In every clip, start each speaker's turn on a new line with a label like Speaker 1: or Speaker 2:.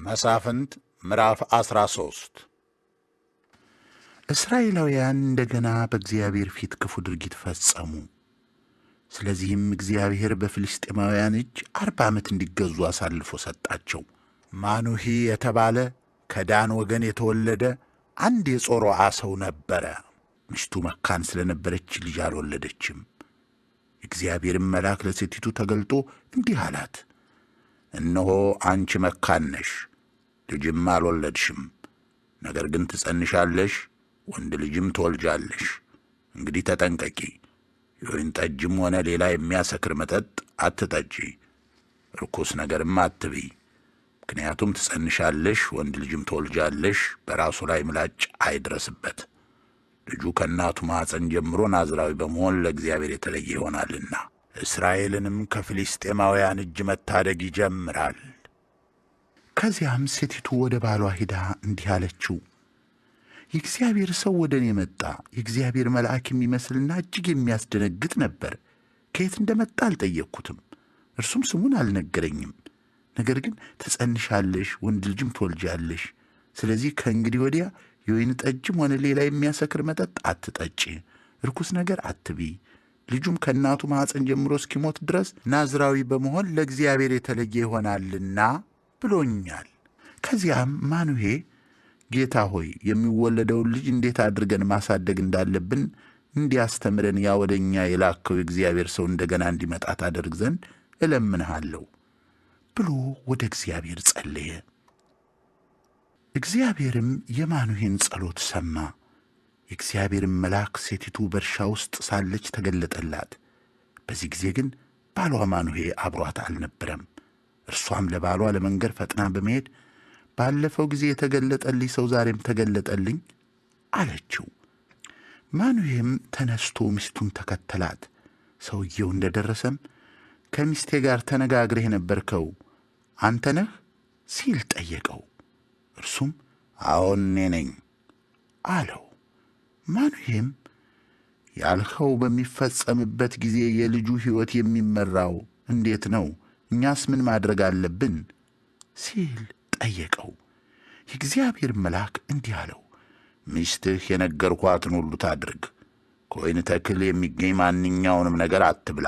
Speaker 1: መሳፍንት ምዕራፍ 13 እስራኤላውያን እንደገና በእግዚአብሔር ፊት ክፉ ድርጊት ፈጸሙ። ስለዚህም እግዚአብሔር በፍልስጤማውያን እጅ 40 ዓመት እንዲገዙ አሳልፎ ሰጣቸው። ማኑሄ የተባለ ከዳን ወገን የተወለደ አንድ የጾርዓ ሰው ነበረ። ሚስቱ መካን ስለነበረች ልጅ አልወለደችም። እግዚአብሔርም መልአክ ለሴቲቱ ተገልጦ እንዲህ አላት፣ እነሆ አንቺ መካን ነሽ፣ ልጅም አልወለድሽም። ነገር ግን ትጸንሻለሽ፣ ወንድ ልጅም ትወልጃለሽ። እንግዲህ ተጠንቀቂ፣ የወይን ጠጅም ሆነ ሌላ የሚያሰክር መጠጥ አትጠጪ፣ ርኩስ ነገርም አትብይ። ምክንያቱም ትጸንሻለሽ፣ ወንድ ልጅም ትወልጃለሽ፣ በራሱ ላይ ምላጭ አይድረስበት። ልጁ ከእናቱ ማኅፀን ጀምሮ ናዝራዊ በመሆን ለእግዚአብሔር የተለየ ይሆናልና እስራኤልንም ከፍልስጤማውያን እጅ መታደግ ይጀምራል። ከዚያም ሴቲቱ ወደ ባሏ ሄዳ እንዲህ አለችው፣ የእግዚአብሔር ሰው ወደ እኔ መጣ። የእግዚአብሔር መልአክ የሚመስልና እጅግ የሚያስደነግጥ ነበር። ከየት እንደመጣ አልጠየቅኩትም፣ እርሱም ስሙን አልነገረኝም። ነገር ግን ትጸንሻለሽ፣ ወንድ ልጅም ትወልጃለሽ። ስለዚህ ከእንግዲህ ወዲያ የወይን ጠጅም ሆነ ሌላ የሚያሰክር መጠጥ አትጠጪ፣ ርኩስ ነገር አትብይ። ልጁም ከእናቱ ማኅፀን ጀምሮ እስኪሞት ድረስ ናዝራዊ በመሆን ለእግዚአብሔር የተለየ ይሆናልና ብሎኛል። ከዚያም ማኑሄ ጌታ ሆይ የሚወለደውን ልጅ እንዴት አድርገን ማሳደግ እንዳለብን እንዲያስተምረን ያ ወደ እኛ የላከው የእግዚአብሔር ሰው እንደገና እንዲመጣ ታደርግ ዘንድ እለምንሃለሁ ብሎ ወደ እግዚአብሔር ጸለየ። እግዚአብሔርም የማኑሄን ጸሎት ሰማ። የእግዚአብሔርም መልአክ ሴቲቱ በእርሻ ውስጥ ሳለች ተገለጠላት። በዚህ ጊዜ ግን ባሏ ማኑሄ አብሯት አልነበረም። እርሷም ለባሏ ለመንገር ፈጥና በመሄድ ባለፈው ጊዜ የተገለጠልኝ ሰው ዛሬም ተገለጠልኝ አለችው። ማኑሄም ተነስቶ ሚስቱን ተከተላት። ሰውየው እንደ ደረሰም ከሚስቴ ጋር ተነጋግረህ የነበርከው አንተ ነህ ሲል ጠየቀው። እርሱም አዎን እኔ ነኝ አለው። ማኑሄም ያልኸው በሚፈጸምበት ጊዜ የልጁ ሕይወት የሚመራው እንዴት ነው? እኛስ ምን ማድረግ አለብን? ሲል ጠየቀው። የእግዚአብሔር መልአክ እንዲህ አለው፣ ሚስትህ የነገርኳትን ሁሉ ታድርግ። ከወይን ተክል የሚገኝ ማንኛውንም ነገር አትብላ።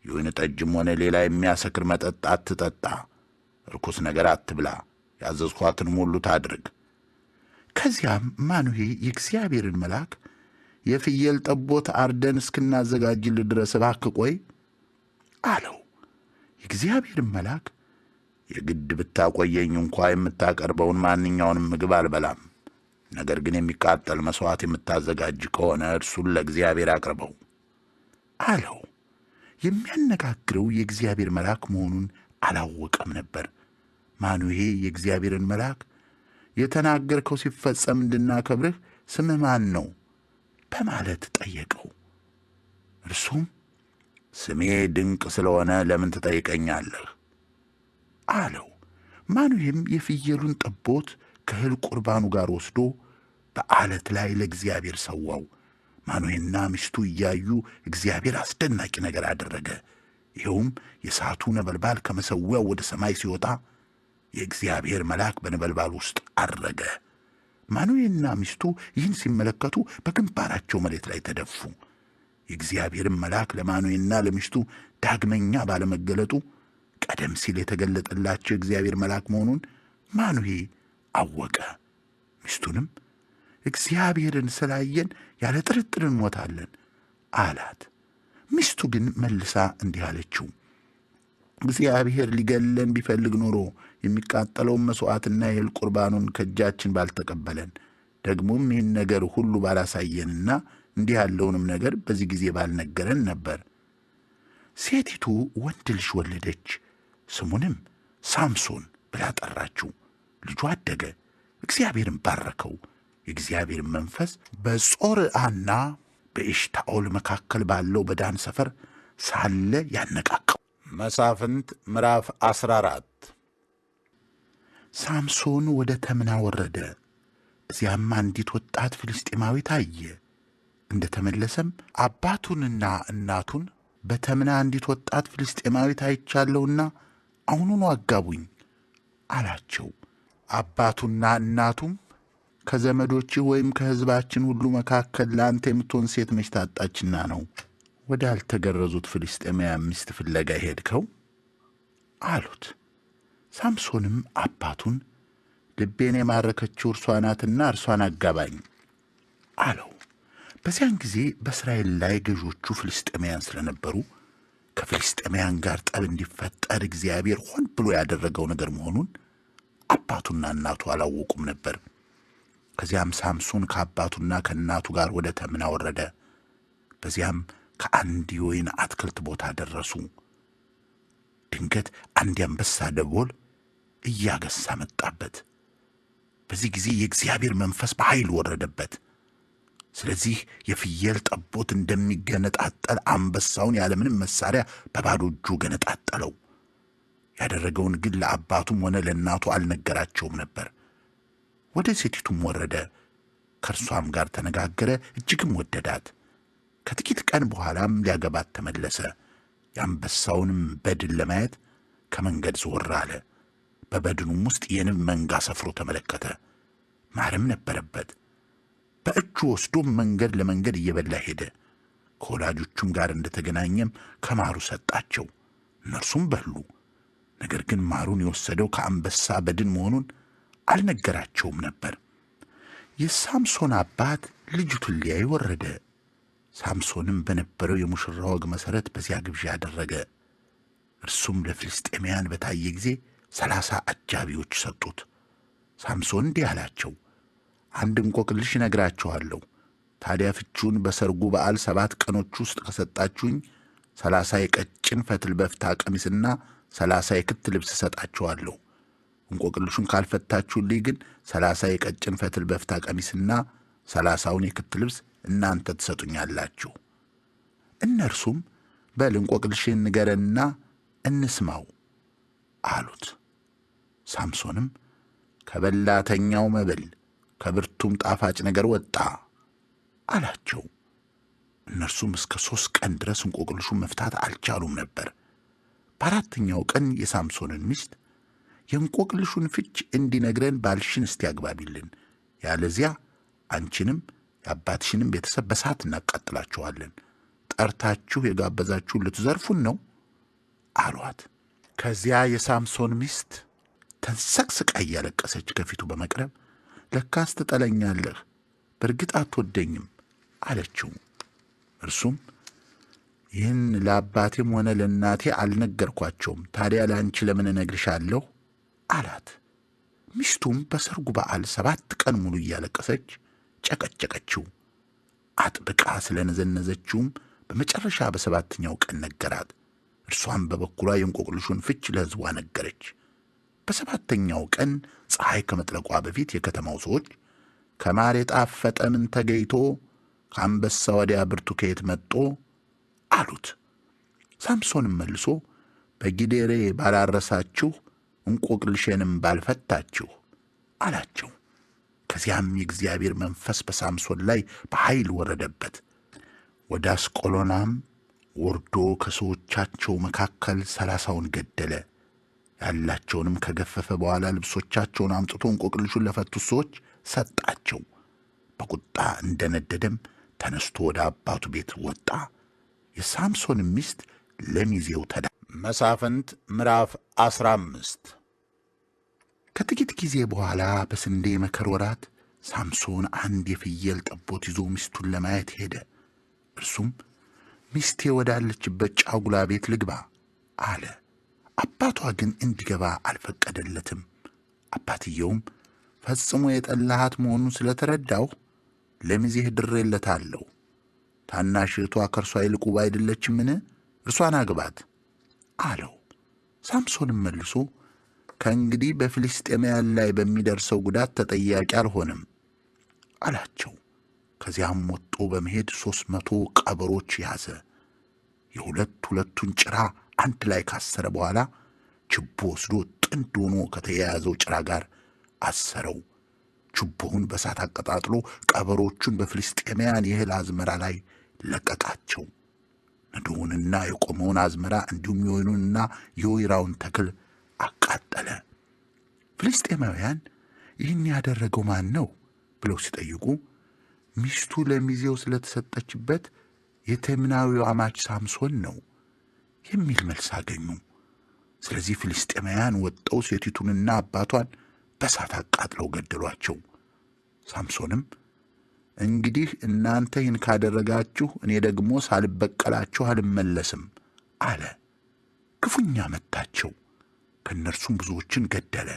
Speaker 1: የወይን ጠጅም ሆነ ሌላ የሚያሰክር መጠጥ አትጠጣ። ርኩስ ነገር አትብላ። ያዘዝኳትንም ሁሉ ታድርግ። ከዚያም ማኑሄ የእግዚአብሔርን መልአክ የፍየል ጠቦት አርደን እስክናዘጋጅልህ ድረስ እባክህ ቆይ አለው። የእግዚአብሔርን መልአክ የግድ ብታቆየኝ እንኳ የምታቀርበውን ማንኛውንም ምግብ አልበላም። ነገር ግን የሚቃጠል መሥዋዕት የምታዘጋጅ ከሆነ እርሱን ለእግዚአብሔር አቅርበው አለው። የሚያነጋግረው የእግዚአብሔር መልአክ መሆኑን አላወቀም ነበር። ማኑሄ የእግዚአብሔርን መልአክ የተናገርከው ሲፈጸም እንድናከብርህ ስምህ ማን ነው በማለት ጠየቀው። እርሱም ስሜ ድንቅ ስለሆነ ለምን ትጠይቀኛለህ አለው። ማኑሄም የፍየሉን ጠቦት ከእህል ቁርባኑ ጋር ወስዶ በዓለት ላይ ለእግዚአብሔር ሰዋው። ማኑሄና ሚስቱ እያዩ እግዚአብሔር አስደናቂ ነገር አደረገ። ይኸውም የእሳቱ ነበልባል ከመሠዊያው ወደ ሰማይ ሲወጣ የእግዚአብሔር መልአክ በነበልባል ውስጥ አረገ። ማኑሄና ሚስቱ ይህን ሲመለከቱ በግንባራቸው መሬት ላይ ተደፉ። የእግዚአብሔርም መልአክ ለማኑሄና ለሚስቱ ዳግመኛ ባለመገለጡ ቀደም ሲል የተገለጠላቸው የእግዚአብሔር መልአክ መሆኑን ማኑሄ አወቀ። ሚስቱንም እግዚአብሔርን ስላየን ያለ ጥርጥር እንሞታለን አላት። ሚስቱ ግን መልሳ እንዲህ አለችው፣ እግዚአብሔር ሊገለን ቢፈልግ ኖሮ የሚቃጠለውን መሥዋዕትና የእህል ቁርባኑን ከእጃችን ባልተቀበለን፣ ደግሞም ይህን ነገር ሁሉ ባላሳየንና እንዲህ ያለውንም ነገር በዚህ ጊዜ ባልነገረን ነበር። ሴቲቱ ወንድ ልጅ ወለደች፣ ስሙንም ሳምሶን ብላ ጠራችው። ልጁ አደገ፣ እግዚአብሔርን ባረከው። የእግዚአብሔር መንፈስ በጾርዓና በኤሽታኦል መካከል ባለው በዳን ሰፈር ሳለ ያነቃቀው። መሳፍንት ምዕራፍ 14 ሳምሶን ወደ ተምና ወረደ። እዚያም አንዲት ወጣት ፍልስጤማዊት አየ። እንደ ተመለሰም አባቱንና እናቱን በተምና አንዲት ወጣት ፍልስጤማዊት አይቻለሁና አሁኑኑ አጋቡኝ አላቸው። አባቱና እናቱም ከዘመዶችህ ወይም ከሕዝባችን ሁሉ መካከል ለአንተ የምትሆን ሴት መች ታጣችና ነው ወዳልተገረዙት ፍልስጥኤማውያን ሚስት ፍለጋ ሄድከው? አሉት። ሳምሶንም አባቱን ልቤን የማረከችው እርሷ ናትና እርሷን አጋባኝ አለው። በዚያን ጊዜ በእስራኤል ላይ ገዦቹ ፍልስጥኤማውያን ስለነበሩ ከፍልስጥኤማውያን ጋር ጠብ እንዲፈጠር እግዚአብሔር ሆን ብሎ ያደረገው ነገር መሆኑን አባቱና እናቱ አላወቁም ነበር። ከዚያም ሳምሶን ከአባቱና ከእናቱ ጋር ወደ ተምና ወረደ። በዚያም ከአንድ የወይን አትክልት ቦታ ደረሱ። ድንገት አንድ አንበሳ ደቦል እያገሳ መጣበት። በዚህ ጊዜ የእግዚአብሔር መንፈስ በኃይል ወረደበት። ስለዚህ የፍየል ጠቦት እንደሚገነጣጠል አንበሳውን ያለምንም መሳሪያ በባዶ እጁ ገነጣጠለው። ያደረገውን ግን ለአባቱም ሆነ ለእናቱ አልነገራቸውም ነበር። ወደ ሴቲቱም ወረደ፣ ከእርሷም ጋር ተነጋገረ፣ እጅግም ወደዳት። ከጥቂት ቀን በኋላም ሊያገባት ተመለሰ። የአንበሳውንም በድን ለማየት ከመንገድ ዘወር አለ። በበድኑም ውስጥ የንብ መንጋ ሰፍሮ ተመለከተ፣ ማርም ነበረበት። በእጁ ወስዶም መንገድ ለመንገድ እየበላ ሄደ። ከወላጆቹም ጋር እንደተገናኘም ከማሩ ሰጣቸው፣ እነርሱም በሉ። ነገር ግን ማሩን የወሰደው ከአንበሳ በድን መሆኑን አልነገራቸውም ነበር። የሳምሶን አባት ልጅቱን ሊያይ ወረደ። ሳምሶንም በነበረው የሙሽራ ወግ መሠረት በዚያ ግብዣ አደረገ። እርሱም ለፍልስጥኤማውያን በታየ ጊዜ 30 አጃቢዎች ሰጡት። ሳምሶን እንዲህ አላቸው፣ አንድ እንቆቅልሽ እነግራችኋለሁ። ታዲያ ፍቹን በሰርጉ በዓል 7 ቀኖች ውስጥ ከሰጣችሁኝ 30 የቀጭን ፈትል በፍታ ቀሚስና 30 የክት ልብስ እሰጣችኋለሁ። እንቆቅልሹን ካልፈታችሁልኝ ግን 30 የቀጭን ፈትል በፍታ ቀሚስና 30ውን የክት ልብስ እናንተ ትሰጡኛላችሁ። እነርሱም በል እንቆቅልሽን ንገረንና እንስማው አሉት። ሳምሶንም ከበላተኛው መብል ከብርቱም ጣፋጭ ነገር ወጣ አላቸው። እነርሱም እስከ 3 ቀን ድረስ እንቆቅልሹን መፍታት አልቻሉም ነበር። በአራተኛው ቀን የሳምሶንን ሚስት የእንቆቅልሹን ፍች እንዲነግረን ባልሽን እስቲ ያግባቢልን፣ ያለዚያ አንቺንም የአባትሽንም ቤተሰብ በሳት እናቃጥላቸዋለን። ጠርታችሁ የጋበዛችሁን ልትዘርፉን ነው አሏት። ከዚያ የሳምሶን ሚስት ተንሰቅስቃ እያለቀሰች ከፊቱ በመቅረብ ለካስ ትጠለኛለህ፣ በእርግጥ አትወደኝም አለችው። እርሱም ይህን ለአባቴም ሆነ ለእናቴ አልነገርኳቸውም፣ ታዲያ ለአንቺ ለምን እነግርሻለሁ አላት። ሚስቱም በሰርጉ በዓል 7 ቀን ሙሉ እያለቀሰች ጨቀጨቀችው። አጥብቃ ስለነዘነዘችውም በመጨረሻ በ7ኛው ቀን ነገራት። እርሷም በበኩሏ የእንቆቅልሹን ፍች ለሕዝቧ ነገረች። በ7ኛው ቀን ፀሐይ ከመጥለቋ በፊት የከተማው ሰዎች ከማር የጣፈጠ ምን ተገይቶ ከአንበሳ ወዲያ ብርቱ ከየት መጦ አሉት። ሳምሶንም መልሶ በጊዴሬ ባላረሳችሁ እንቆቅልሼንም ባልፈታችሁ አላቸው። ከዚያም የእግዚአብሔር መንፈስ በሳምሶን ላይ በኃይል ወረደበት። ወደ አስቆሎናም ወርዶ ከሰዎቻቸው መካከል 30ውን ገደለ። ያላቸውንም ከገፈፈ በኋላ ልብሶቻቸውን አምጥቶ እንቆቅልሹን ለፈቱት ሰዎች ሰጣቸው። በቁጣ እንደነደደም ተነስቶ ወደ አባቱ ቤት ወጣ። የሳምሶን ሚስት ለሚዜው መሳፍንት ምዕራፍ 15 ከጥቂት ጊዜ በኋላ በስንዴ መከር ወራት ሳምሶን አንድ የፍየል ጠቦት ይዞ ሚስቱን ለማየት ሄደ። እርሱም ሚስቴ ወዳለችበት ጫጉላ ቤት ልግባ አለ። አባቷ ግን እንዲገባ አልፈቀደለትም። አባትየውም ፈጽሞ የጠላሃት መሆኑን ስለተረዳሁ ለሚዜህ ድሬለታለሁ። ታናሽ እህቷ ከእርሷ ይልቅ ውብ አይደለችምን? እርሷን አግባት አለው። ሳምሶንም መልሶ ከእንግዲህ በፍልስጥኤማውያን ላይ በሚደርሰው ጉዳት ተጠያቂ አልሆንም አላቸው። ከዚያም ወጥቶ በመሄድ 300 ቀበሮች ያዘ። የሁለቱን ጭራ አንድ ላይ ካሰረ በኋላ ችቦ ወስዶ ጥንድ ሆኖ ከተያያዘው ጭራ ጋር አሰረው። ችቦውን በሳት አቀጣጥሎ ቀበሮቹን በፍልስጥኤማውያን የእህል አዝመራ ላይ ለቀቃቸው። ነዶውንና የቆመውን አዝመራ እንዲሁም የወይኑንና የወይራውን ተክል አቃጠለ። ፍልስጤማውያን ይህን ያደረገው ማን ነው ብለው ሲጠይቁ ሚስቱ ለሚዜው ስለተሰጠችበት የቴምናዊው አማች ሳምሶን ነው የሚል መልስ አገኙ። ስለዚህ ፍልስጤማውያን ወጥተው ሴቲቱንና አባቷን በእሳት አቃጥለው ገደሏቸው። ሳምሶንም እንግዲህ እናንተ ይህን ካደረጋችሁ እኔ ደግሞ ሳልበቀላችሁ አልመለስም አለ። ክፉኛ መታቸው፣ ከእነርሱም ብዙዎችን ገደለ።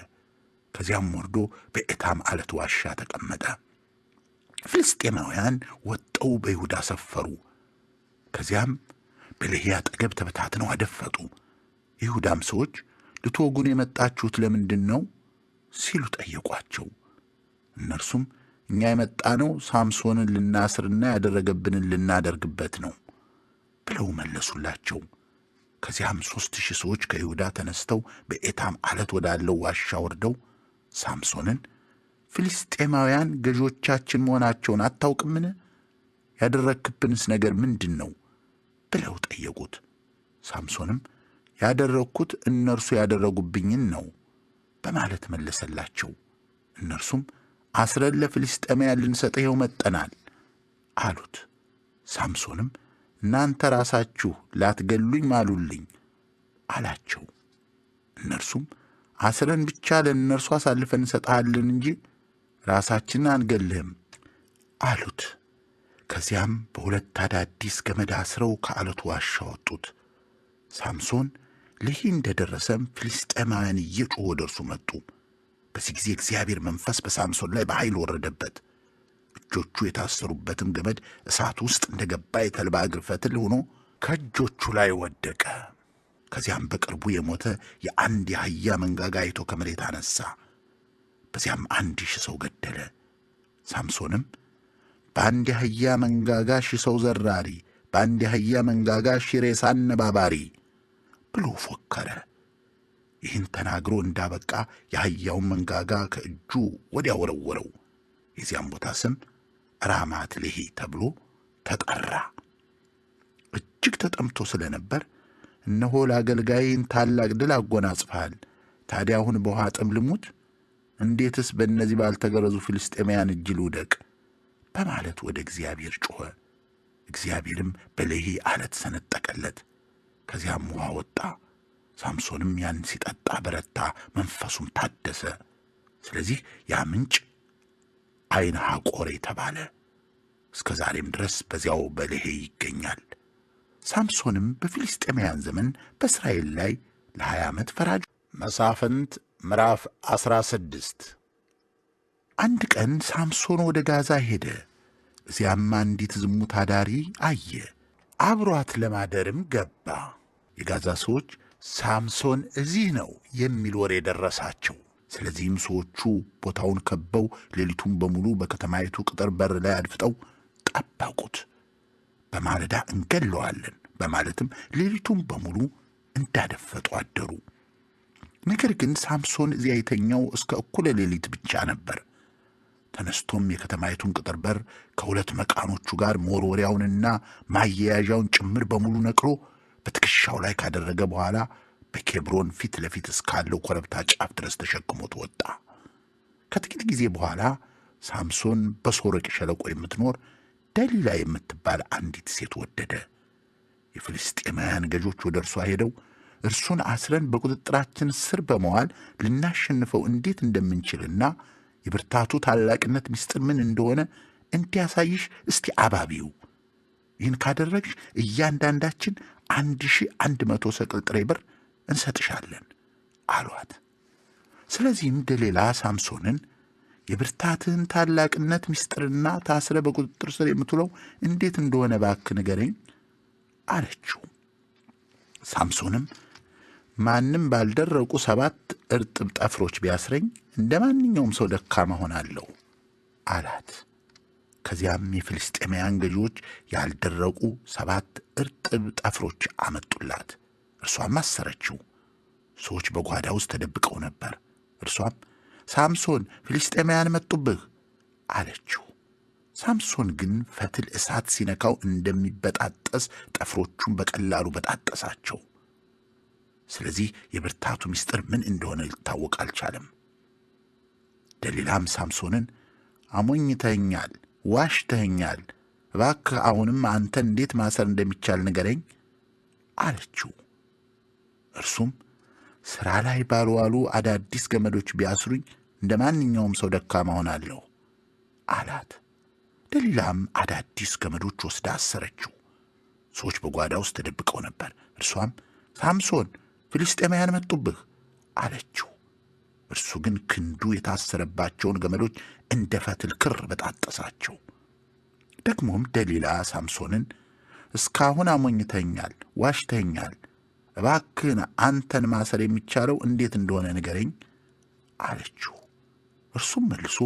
Speaker 1: ከዚያም ወርዶ በኤታም ዓለት ዋሻ ተቀመጠ። ፍልስጤማውያን ወጥተው በይሁዳ ሰፈሩ። ከዚያም በሌሒ አጠገብ ተበታትነው አደፈጡ። የይሁዳም ሰዎች ልትወጉን የመጣችሁት ለምንድን ነው ሲሉ ጠየቋቸው። እነርሱም እኛ የመጣነው ሳምሶንን ልናስርና ያደረገብንን ልናደርግበት ነው ብለው መለሱላቸው። ከዚያም 3,000 ሰዎች ከይሁዳ ተነስተው በኤታም ዓለት ወዳለው ዋሻ ወርደው ሳምሶንን ፍልስጤማውያን ገዦቻችን መሆናቸውን አታውቅምን? ያደረግክብንስ ነገር ምንድን ነው ብለው ጠየቁት። ሳምሶንም ያደረግኩት እነርሱ ያደረጉብኝን ነው በማለት መለሰላቸው። እነርሱም አስረን ለፍልስጤማውያን ልንሰጥህ ይኸው መጥተናል አሉት። ሳምሶንም እናንተ ራሳችሁ ላትገሉኝ ማሉልኝ አላቸው። እነርሱም አስረን ብቻ ለእነርሱ አሳልፈን እንሰጥሃለን እንጂ ራሳችንን አንገልህም አሉት። ከዚያም በሁለት አዳዲስ ገመድ አስረው ከዓለቱ ዋሻ ወጡት። ሳምሶን ሌሒ እንደደረሰም ፍልስጤማውያን እየጮኹ ወደ እርሱ መጡ። በዚህ ጊዜ እግዚአብሔር መንፈስ በሳምሶን ላይ በኃይል ወረደበት። እጆቹ የታሰሩበትም ገመድ እሳት ውስጥ እንደ ገባ የተልባ እግር ፈትል ሆኖ ከእጆቹ ላይ ወደቀ። ከዚያም በቅርቡ የሞተ የአንድ የአህያ መንጋጋ አይቶ ከመሬት አነሣ። በዚያም 1,000 ሰው ገደለ። ሳምሶንም በአንድ የአህያ መንጋጋ 1,000 ሰው ዘራሪ፣ በአንድ የአህያ መንጋጋ 1,000 ሬሳ አነባባሪ ብሎ ፎከረ። ይህን ተናግሮ እንዳበቃ የአህያውን መንጋጋ ከእጁ ወዲያ ወረወረው። የዚያም ቦታ ስም ራማት ሌሒ ተብሎ ተጠራ። እጅግ ተጠምቶ ስለነበር እነሆ ለአገልጋይን ታላቅ ድል አጎናጽፈሃል። ታዲያ አሁን በውሃ ጥም ልሙት? እንዴትስ በእነዚህ ባልተገረዙ ፍልስጤማውያን እጅ ልውደቅ? በማለት ወደ እግዚአብሔር ጮኸ። እግዚአብሔርም በሌሒ ዓለት ሰነጠቀለት። ከዚያም ውሃ ወጣ። ሳምሶንም ያን ሲጠጣ በረታ፣ መንፈሱም ታደሰ። ስለዚህ ያ ምንጭ ዓይነ ሐቆሬ ተባለ። እስከ ዛሬም ድረስ በዚያው በሌሒ ይገኛል። ሳምሶንም በፊልስጤማውያን ዘመን በእስራኤል ላይ ለ20 ዓመት ፈራጅ። መሳፍንት ምዕራፍ 16። አንድ ቀን ሳምሶን ወደ ጋዛ ሄደ። እዚያም አንዲት ዝሙት አዳሪ አየ። አብሯት ለማደርም ገባ። የጋዛ ሰዎች ሳምሶን እዚህ ነው የሚል ወሬ ደረሳቸው። ስለዚህም ሰዎቹ ቦታውን ከበው ሌሊቱን በሙሉ በከተማይቱ ቅጥር በር ላይ አድፍጠው ጠበቁት። በማለዳ እንገለዋለን በማለትም ሌሊቱን በሙሉ እንዳደፈጡ አደሩ። ነገር ግን ሳምሶን እዚያ የተኛው እስከ እኩለ ሌሊት ብቻ ነበር። ተነስቶም የከተማይቱን ቅጥር በር ከሁለት መቃኖቹ ጋር መወርወሪያውንና ማያያዣውን ጭምር በሙሉ ነቅሎ በትከሻው ላይ ካደረገ በኋላ በኬብሮን ፊት ለፊት እስካለው ኮረብታ ጫፍ ድረስ ተሸክሞት ወጣ። ከጥቂት ጊዜ በኋላ ሳምሶን በሶረቅ ሸለቆ የምትኖር ደሊላ የምትባል አንዲት ሴት ወደደ። የፍልስጤማውያን ገዦች ወደ እርሷ ሄደው እርሱን አስረን በቁጥጥራችን ስር በመዋል ልናሸንፈው እንዴት እንደምንችልና የብርታቱ ታላቅነት ምስጢር ምን እንደሆነ እንዲያሳይሽ እስቲ አባቢው፣ ይህን ካደረግሽ እያንዳንዳችን 1,100 ሰቅል ጥሬ ብር እንሰጥሻለን አሏት። ስለዚህም ደሊላ ሳምሶንን የብርታትህን ታላቅነት ምስጢርና ታስረ በቁጥጥር ስር የምትውለው እንዴት እንደሆነ እባክህ ንገረኝ አለችው። ሳምሶንም ማንም ባልደረቁ 7 እርጥብ ጠፍሮች ቢያስረኝ እንደ ማንኛውም ሰው ደካማ ሆናለሁ አላት። ከዚያም የፍልስጤማውያን ገዢዎች ያልደረቁ 7 እርጥብ ጠፍሮች አመጡላት። እርሷም አሰረችው። ሰዎች በጓዳ ውስጥ ተደብቀው ነበር። እርሷም ሳምሶን ፍልስጤማውያን መጡብህ አለችው። ሳምሶን ግን ፈትል እሳት ሲነካው እንደሚበጣጠስ ጠፍሮቹን በቀላሉ በጣጠሳቸው። ስለዚህ የብርታቱ ምስጢር ምን እንደሆነ ሊታወቅ አልቻለም። ደሊላም ሳምሶንን አሞኝተኸኛል፣ ዋሽተኸኛል፣ እባክህ አሁንም አንተን እንዴት ማሰር እንደሚቻል ንገረኝ አለችው። እርሱም ሥራ ላይ ባልዋሉ አዳዲስ ገመዶች ቢያስሩኝ እንደ ማንኛውም ሰው ደካማ ሆናለሁ አላት። ደሊላም አዳዲስ ገመዶች ወስዳ አሰረችው። ሰዎች በጓዳ ውስጥ ተደብቀው ነበር። እርሷም ሳምሶን ፍልስጤማውያን መጡብህ አለችው። እርሱ ግን ክንዱ የታሰረባቸውን ገመዶች እንደ ፈትል ክር በጣጠሳቸው። ደግሞም ደሊላ ሳምሶንን እስካሁን አሞኝተኛል፣ ዋሽተኛል፣ እባክህን አንተን ማሰር የሚቻለው እንዴት እንደሆነ ንገረኝ አለችው። እርሱም መልሶ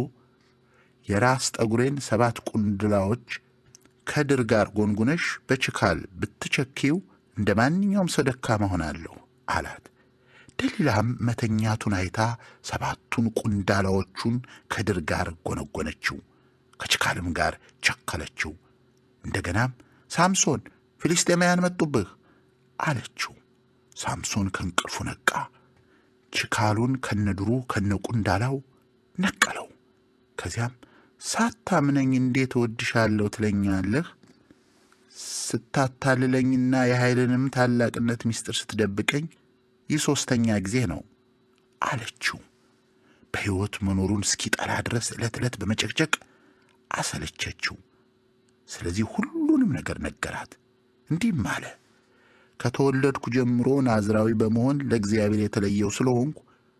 Speaker 1: የራስ ጠጉሬን 7 ቁንድላዎች ከድር ጋር ጎንጉነሽ በችካል ብትቸኪው እንደ ማንኛውም ሰው ደካማ ሆናለሁ አላት። ደሊላም መተኛቱን አይታ 7ቱን ቁንዳላዎቹን ከድር ጋር ጎነጎነችው፣ ከችካልም ጋር ቸከለችው። እንደገናም ሳምሶን ፍልስጤማውያን መጡብህ አለችው። ሳምሶን ከእንቅልፉ ነቃ። ችካሉን ከነድሩ ከነቁንዳላው ነቀለው። ከዚያም ሳታምነኝ እንዴት እወድሻለሁ ትለኛለህ? ስታታልለኝና የኃይልንም ታላቅነት ምስጢር ስትደብቀኝ ይህ 3ኛ ጊዜ ነው አለችው። በሕይወት መኖሩን እስኪጠላ ድረስ ዕለት ዕለት በመጨቅጨቅ አሰለቸችው። ስለዚህ ሁሉንም ነገር ነገራት። እንዲህም አለ፣ ከተወለድኩ ጀምሮ ናዝራዊ በመሆን ለእግዚአብሔር የተለየው ስለሆንኩ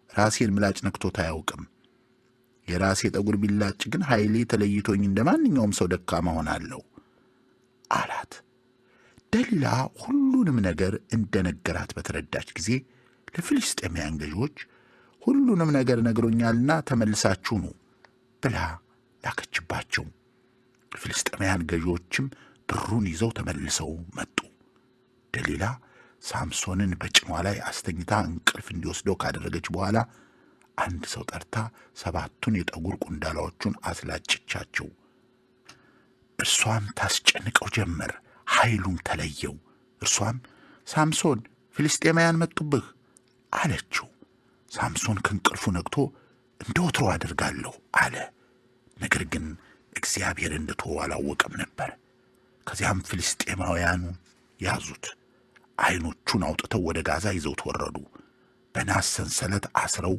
Speaker 1: ራሴን ምላጭ ነክቶት አያውቅም። የራሴ ጠጉር ቢላጭ ግን ኃይሌ ተለይቶኝ እንደ ማንኛውም ሰው ደካማ ሆናለሁ አላት። ደሊላ ሁሉንም ነገር እንደነገራት በተረዳች ጊዜ ለፍልስጤማውያን ገዢዎች ሁሉንም ነገር ነግሮኛልና ተመልሳችሁ ኑ ብላ ላከችባቸው። ፍልስጤማውያን ገዢዎችም ብሩን ይዘው ተመልሰው መጡ። ደሊላ ሳምሶንን በጭኗ ላይ አስተኝታ እንቅልፍ እንዲወስደው ካደረገች በኋላ አንድ ሰው ጠርታ 7ቱን የጠጉር ቁንዳላዎቹን አስላጨቻቸው። እርሷም ታስጨንቀው ጀመር፣ ኃይሉም ተለየው። እርሷም ሳምሶን ፍልስጤማውያን መጡብህ አለችው። ሳምሶን ከእንቅልፉ ነቅቶ እንደ ወትሮ አደርጋለሁ አለ። ነገር ግን እግዚአብሔር እንደተወው አላወቀም ነበር። ከዚያም ፍልስጤማውያኑ ያዙት፣ ዓይኖቹን አውጥተው ወደ ጋዛ ይዘውት ወረዱ። በናስ ሰንሰለት አስረው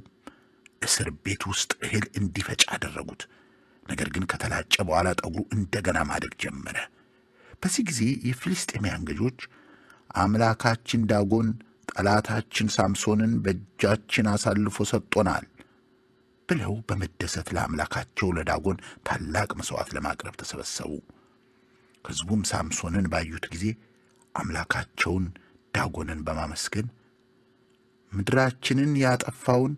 Speaker 1: እስር ቤት ውስጥ እህል እንዲፈጭ አደረጉት። ነገር ግን ከተላጨ በኋላ ጠጉሩ እንደገና ማደግ ጀመረ። በዚህ ጊዜ የፍልስጤማውያን ገዦች አምላካችን ዳጎን ጠላታችን ሳምሶንን በእጃችን አሳልፎ ሰጥቶናል ብለው በመደሰት ለአምላካቸው ለዳጎን ታላቅ መሥዋዕት ለማቅረብ ተሰበሰቡ። ሕዝቡም ሳምሶንን ባዩት ጊዜ አምላካቸውን ዳጎንን በማመስገን ምድራችንን ያጠፋውን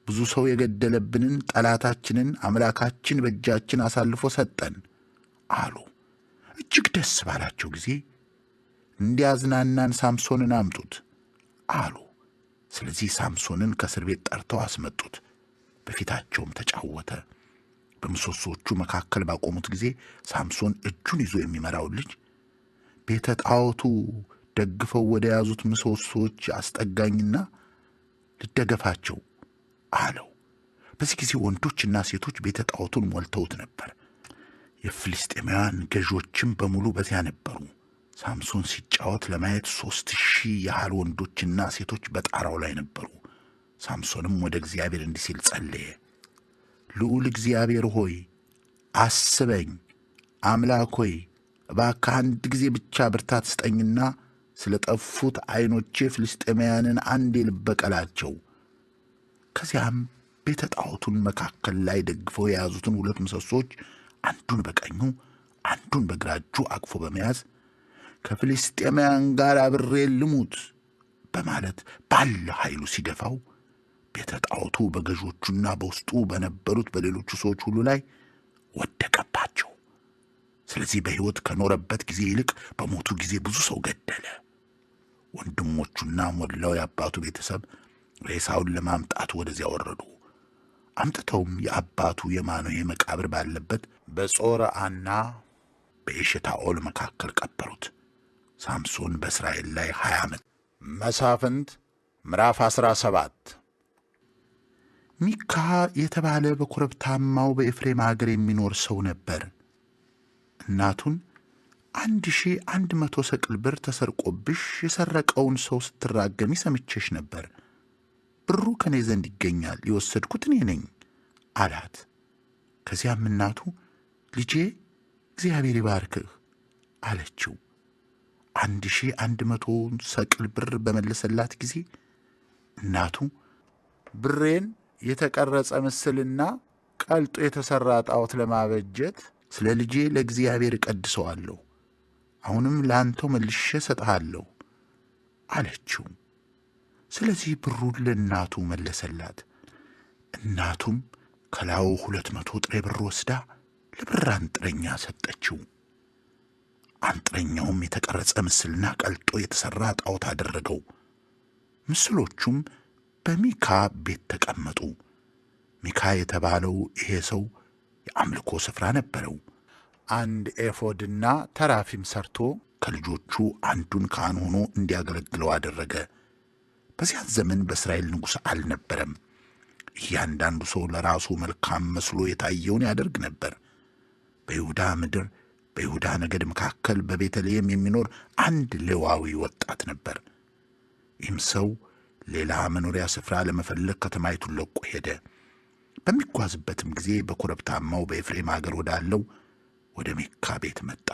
Speaker 1: ብዙ ሰው የገደለብንን ጠላታችንን አምላካችን በእጃችን አሳልፎ ሰጠን አሉ። እጅግ ደስ ባላቸው ጊዜ እንዲያዝናናን ሳምሶንን አምጡት አሉ። ስለዚህ ሳምሶንን ከእስር ቤት ጠርተው አስመጡት። በፊታቸውም ተጫወተ። በምሰሶቹ መካከል ባቆሙት ጊዜ ሳምሶን እጁን ይዞ የሚመራውን ልጅ ቤተ ጣዖቱ ደግፈው ወደ ያዙት ምሰሶች አስጠጋኝና ልደገፋቸው አለው። በዚህ ጊዜ ወንዶችና ሴቶች ቤተ ጣዖቱን ሞልተውት ነበር። የፍልስጤማውያን ገዦችም በሙሉ በዚያ ነበሩ። ሳምሶን ሲጫወት ለማየት 3000 ያህል ወንዶችና ሴቶች በጣራው ላይ ነበሩ። ሳምሶንም ወደ እግዚአብሔር እንዲህ ሲል ጸለየ። ልዑል እግዚአብሔር ሆይ አስበኝ፣ አምላክ ሆይ እባክህ አንድ ጊዜ ብቻ ብርታት ስጠኝና ስለ ጠፉት ዓይኖቼ ፍልስጤማውያንን አንዴ ልበቀላቸው። ከዚያም ቤተ ጣዖቱን መካከል ላይ ደግፈው የያዙትን 2 ምሰሶች አንዱን በቀኙ አንዱን በግራ እጁ አቅፎ በመያዝ ከፍልስጤማውያን ጋር አብሬ ልሙት በማለት ባለ ኃይሉ ሲደፋው ቤተ ጣዖቱ በገዦቹና በውስጡ በነበሩት በሌሎቹ ሰዎች ሁሉ ላይ ወደቀባቸው። ስለዚህ በሕይወት ከኖረበት ጊዜ ይልቅ በሞቱ ጊዜ ብዙ ሰው ገደለ። ወንድሞቹና ሞላው የአባቱ ቤተሰብ ሬሳውን ለማምጣት ወደዚያ ወረዱ። አምጥተውም የአባቱ የማኑሄ መቃብር ባለበት በጾርዓና በኤሽታኦል መካከል ቀበሩት። ሳምሶን በእስራኤል ላይ 20 ዓመት። መሳፍንት ምዕራፍ 17 ሚካ የተባለ በኮረብታማው በኤፍሬም አገር የሚኖር ሰው ነበር። እናቱን 1100 ሰቅል ብር ተሰርቆብሽ የሰረቀውን ሰው ስትራገሚ ሰምቼሽ ነበር። ብሩ ከኔ ዘንድ ይገኛል፣ የወሰድኩት እኔ ነኝ አላት። ከዚያም እናቱ ልጄ እግዚአብሔር ይባርክህ አለችው። 1100 ሰቅል ብር በመለሰላት ጊዜ እናቱ ብሬን የተቀረጸ ምስልና ቀልጦ የተሰራ ጣዖት ለማበጀት ስለ ልጄ ለእግዚአብሔር እቀድሰዋለሁ፣ አሁንም ለአንተው መልሼ እሰጥሃለሁ አለችው። ስለዚህ ብሩን ለእናቱ መለሰላት። እናቱም ከላዩ 200 ጥሬ ብር ወስዳ ለብር አንጥረኛ ሰጠችው። አንጥረኛውም የተቀረጸ ምስልና ቀልጦ የተሰራ ጣዖት አደረገው። ምስሎቹም በሚካ ቤት ተቀመጡ። ሚካ የተባለው ይሄ ሰው የአምልኮ ስፍራ ነበረው። አንድ ኤፎድና ተራፊም ሰርቶ ከልጆቹ አንዱን ካህን ሆኖ እንዲያገለግለው አደረገ። በዚያን ዘመን በእስራኤል ንጉሥ አልነበረም። እያንዳንዱ ሰው ለራሱ መልካም መስሎ የታየውን ያደርግ ነበር። በይሁዳ ምድር በይሁዳ ነገድ መካከል በቤተልሔም የሚኖር አንድ ሌዋዊ ወጣት ነበር። ይህም ሰው ሌላ መኖሪያ ስፍራ ለመፈለግ ከተማይቱን ለቆ ሄደ። በሚጓዝበትም ጊዜ በኮረብታማው በኤፍሬም አገር ወዳለው ወደ ሚካ ቤት መጣ።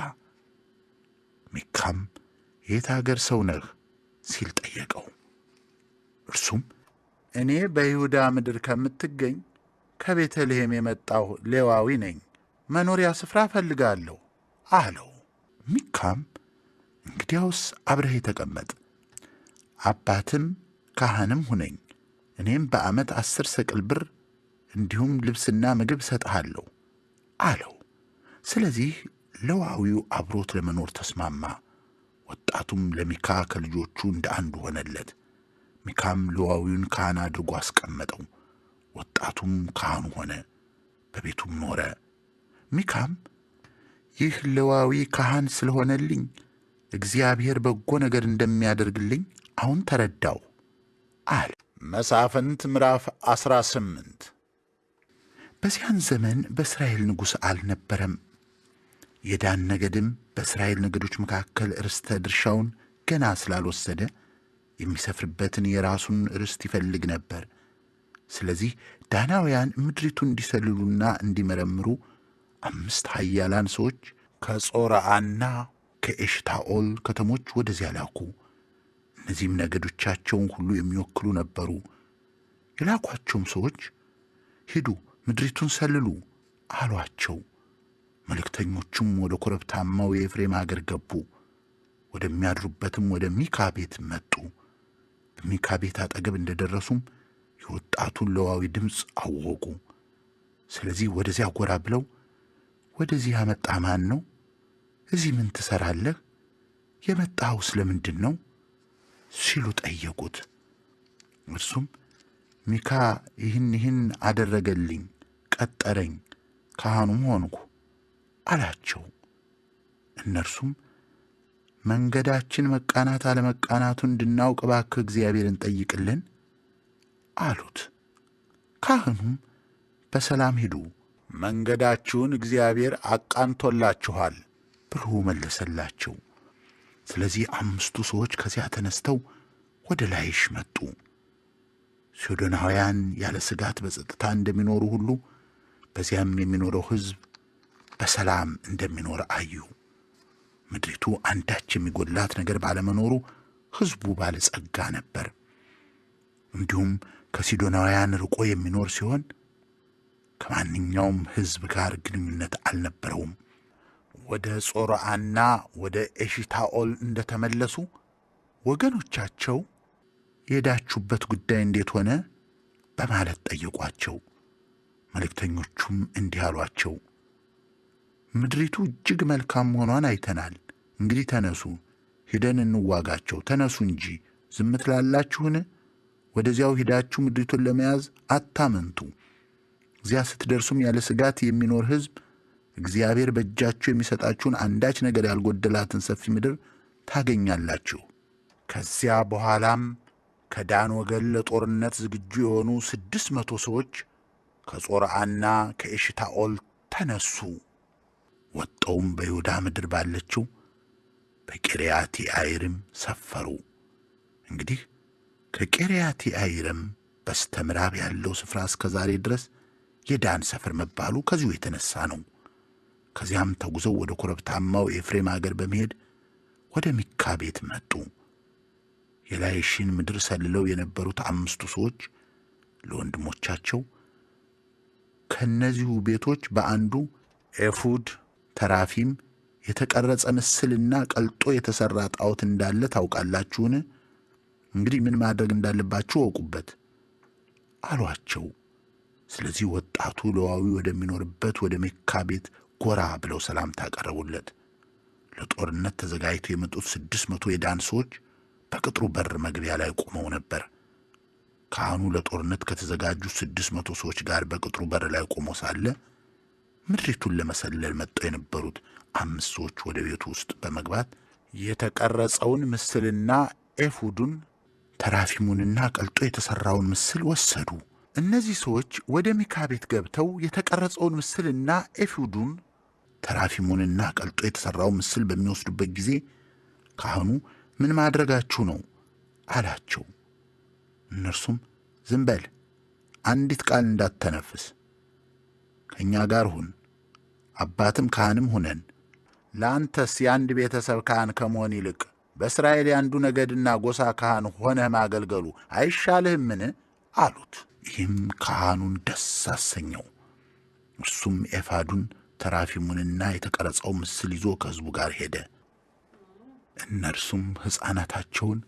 Speaker 1: ሚካም የት አገር ሰው ነህ ሲል ጠየቀው። እርሱም እኔ በይሁዳ ምድር ከምትገኝ ከቤተልሔም የመጣሁ ሌዋዊ ነኝ፣ መኖሪያ ስፍራ እፈልጋለሁ አለው። ሚካም እንግዲያውስ አብረህ ተቀመጥ፣ አባትም ካህንም ሁነኝ፣ እኔም በዓመት 10 ሰቅል ብር እንዲሁም ልብስና ምግብ እሰጥሃለሁ አለው። ስለዚህ ሌዋዊው አብሮት ለመኖር ተስማማ። ወጣቱም ለሚካ ከልጆቹ እንደ አንዱ ሆነለት። ሚካም ሌዋዊውን ካህን አድርጎ አስቀመጠው። ወጣቱም ካህኑ ሆነ፣ በቤቱም ኖረ። ሚካም ይህ ሌዋዊ ካህን ስለሆነልኝ እግዚአብሔር በጎ ነገር እንደሚያደርግልኝ አሁን ተረዳው አለ። መሳፍንት ምዕራፍ 18 በዚያን ዘመን በእስራኤል ንጉሥ አልነበረም። የዳን ነገድም በእስራኤል ነገዶች መካከል ርስተ ድርሻውን ገና ስላልወሰደ የሚሰፍርበትን የራሱን ርስት ይፈልግ ነበር። ስለዚህ ዳናውያን ምድሪቱን እንዲሰልሉና እንዲመረምሩ 5 ኃያላን ሰዎች ከጾርዓና ከኤሽታኦል ከተሞች ወደዚያ ላኩ። እነዚህም ነገዶቻቸውን ሁሉ የሚወክሉ ነበሩ። የላኳቸውም ሰዎች ሂዱ፣ ምድሪቱን ሰልሉ አሏቸው። መልእክተኞቹም ወደ ኮረብታማው የኤፍሬም አገር ገቡ። ወደሚያድሩበትም ወደ ሚካ ቤት መጡ። በሚካ ቤት አጠገብ እንደደረሱም የወጣቱን ሌዋዊ ድምፅ አወቁ። ስለዚህ ወደዚያ ጎራ ብለው ወደዚህ ያመጣ ማን ነው? እዚህ ምን ትሠራለህ? የመጣኸው ስለምንድን ነው ሲሉ ጠየቁት። እርሱም ሚካ ይህን አደረገልኝ፣ ቀጠረኝ፣ ካህኑም ሆንኩ አላቸው። እነርሱም መንገዳችን መቃናት አለመቃናቱን እንድናውቅ እባክህ እግዚአብሔርን ጠይቅልን አሉት። ካህኑም በሰላም ሂዱ፣ መንገዳችሁን እግዚአብሔር አቃንቶላችኋል ብሎ መለሰላቸው። ስለዚህ 5ቱ ሰዎች ከዚያ ተነስተው ወደ ላይሽ መጡ። ሲዶናውያን ያለ ስጋት በጸጥታ እንደሚኖሩ ሁሉ በዚያም የሚኖረው ሕዝብ በሰላም እንደሚኖር አዩ። ምድሪቱ አንዳች የሚጎድላት ነገር ባለመኖሩ ሕዝቡ ባለጸጋ ነበር። እንዲሁም ከሲዶናውያን ርቆ የሚኖር ሲሆን ከማንኛውም ሕዝብ ጋር ግንኙነት አልነበረውም። ወደ ጾርዓና ወደ ኤሽታኦል እንደተመለሱ ወገኖቻቸው የሄዳችሁበት ጉዳይ እንዴት ሆነ በማለት ጠየቋቸው። መልእክተኞቹም እንዲህ አሏቸው፣ ምድሪቱ እጅግ መልካም መሆኗን አይተናል። እንግዲህ ተነሱ፣ ሂደን እንዋጋቸው። ተነሱ እንጂ ዝም ትላላችሁን? ወደዚያው ሂዳችሁ ምድሪቱን ለመያዝ አታመንቱ። እዚያ ስትደርሱም ያለ ስጋት የሚኖር ሕዝብ እግዚአብሔር በእጃችሁ የሚሰጣችሁን አንዳች ነገር ያልጎደላትን ሰፊ ምድር ታገኛላችሁ። ከዚያ በኋላም ከዳን ወገን ለጦርነት ዝግጁ የሆኑ 600 ሰዎች ከጾርዓና ከኤሽታኦል ተነሱ። ወጥተውም በይሁዳ ምድር ባለችው በቂርያትይዓሪም ሰፈሩ። እንግዲህ ከቂርያትይዓሪም በስተምዕራብ ያለው ስፍራ እስከ ዛሬ ድረስ የዳን ሰፈር መባሉ ከዚሁ የተነሳ ነው። ከዚያም ተጉዘው ወደ ኮረብታማው ኤፍሬም አገር በመሄድ ወደ ሚካ ቤት መጡ። የላይሽን ምድር ሰልለው የነበሩት 5 ሰዎች ለወንድሞቻቸው ከነዚሁ ቤቶች በአንዱ ኤፉድ፣ ተራፊም፣ የተቀረጸ ምስልና ቀልጦ የተሰራ ጣዖት እንዳለ ታውቃላችሁን? እንግዲህ ምን ማድረግ እንዳለባችሁ ወቁበት አሏቸው። ስለዚህ ወጣቱ ሌዋዊ ወደሚኖርበት ወደ ሚካ ቤት ጎራ ብለው ሰላምታ አቀረቡለት። ለጦርነት ተዘጋጅተው የመጡት 600 የዳን ሰዎች በቅጥሩ በር መግቢያ ላይ ቆመው ነበር። ካህኑ ለጦርነት ከተዘጋጁ 600 ሰዎች ጋር በቅጥሩ በር ላይ ቆሞ ሳለ ምድሪቱን ለመሰለል መጥተው የነበሩት 5 ሰዎች ወደ ቤቱ ውስጥ በመግባት የተቀረጸውን ምስልና ኤፉዱን፣ ተራፊሙንና ቀልጦ የተሰራውን ምስል ወሰዱ። እነዚህ ሰዎች ወደ ሚካ ቤት ገብተው የተቀረጸውን ምስልና ኤፉዱን፣ ተራፊሙንና ቀልጦ የተሰራውን ምስል በሚወስዱበት ጊዜ ካህኑ ምን ማድረጋችሁ ነው አላቸው። እነርሱም ዝም በል፣ አንዲት ቃል እንዳትተነፍስ፣ ከእኛ ጋር ሁን፣ አባትም ካህንም ሁነን፣ ለአንተስ የአንድ ቤተሰብ ካህን ከመሆን ይልቅ በእስራኤል የአንዱ ነገድና ጎሳ ካህን ሆነህ ማገልገሉ አይሻልህምን አሉት። ይህም ካህኑን ደስ አሰኘው። እርሱም ኤፉዱን፣ ተራፊሙንና የተቀረጸው ምስል ይዞ ከሕዝቡ ጋር ሄደ። እነርሱም ሕፃናታቸውን፣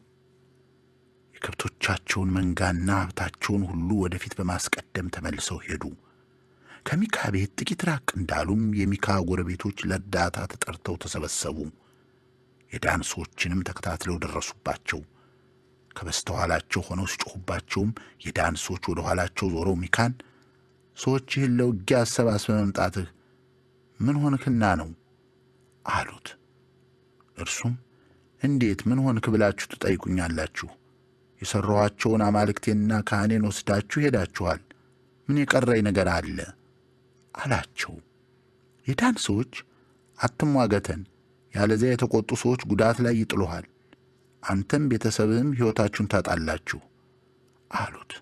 Speaker 1: የከብቶቻቸውን መንጋና ሀብታቸውን ሁሉ ወደፊት በማስቀደም ተመልሰው ሄዱ። ከሚካ ቤት ጥቂት ራቅ እንዳሉም የሚካ ጎረቤቶች ለእርዳታ ተጠርተው ተሰበሰቡ። የዳን ሰዎችንም ተከታትለው ደረሱባቸው። ከበስተኋላቸው ሆነው ሲጮኹባቸውም የዳን ሰዎች ወደ ኋላቸው ዞረው ሚካን ሰዎችህን ለውጊያ አሰባስበህ መምጣትህ ምን ሆንክና ነው አሉት። እርሱም እንዴት ምን ሆንክ ብላችሁ ትጠይቁኛላችሁ? የሠራኋቸውን አማልክቴንና ካህኔን ወስዳችሁ ሄዳችኋል። ምን የቀረኝ ነገር አለ አላቸው። የዳን ሰዎች አትሟገተን፣ ያለዚያ የተቆጡ ሰዎች ጉዳት ላይ ይጥሉሃል፣ አንተም ቤተሰብህም ሕይወታችሁን ታጣላችሁ አሉት።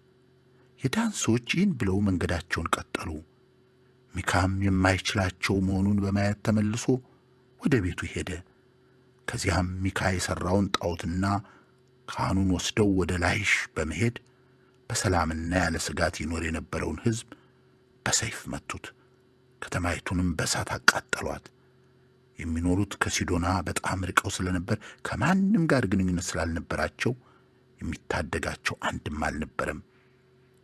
Speaker 1: የዳን ሰዎች ይህን ብለው መንገዳቸውን ቀጠሉ። ሚካም የማይችላቸው መሆኑን በማየት ተመልሶ ወደ ቤቱ ሄደ። ከዚያም ሚካ የሠራውን ጣዖትና ካህኑን ወስደው ወደ ላይሽ በመሄድ በሰላምና ያለ ስጋት ይኖር የነበረውን ሕዝብ በሰይፍ መቱት። ከተማይቱንም በእሳት አቃጠሏት። የሚኖሩት ከሲዶና በጣም ርቀው ስለነበር ከማንም ጋር ግንኙነት ስላልነበራቸው የሚታደጋቸው አንድም አልነበረም።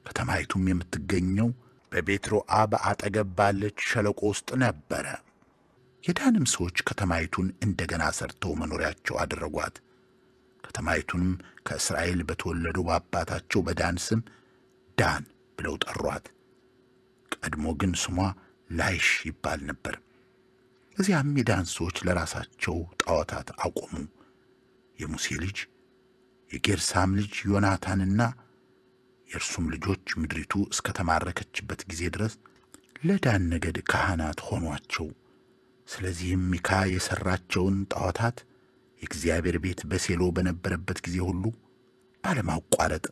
Speaker 1: ከተማይቱም የምትገኘው በቤትሮአብ አጠገብ ባለች ሸለቆ ውስጥ ነበረ። የዳንም ሰዎች ከተማይቱን እንደገና ሰርተው መኖሪያቸው አደረጓት። ከተማይቱንም ከእስራኤል በተወለደው በአባታቸው በዳን ስም ዳን ብለው ጠሯት። ቀድሞ ግን ስሟ ላይሽ ይባል ነበር። እዚያም የዳን ሰዎች ለራሳቸው ጣዖታት አቆሙ። የሙሴ ልጅ የጌርሳም ልጅ ዮናታንና የእርሱም ልጆች ምድሪቱ እስከ ተማረከችበት ጊዜ ድረስ ለዳን ነገድ ካህናት ሆኗቸው። ስለዚህም ሚካ የሠራቸውን ጣዖታት የእግዚአብሔር ቤት በሴሎ በነበረበት ጊዜ ሁሉ ባለማቋረጥ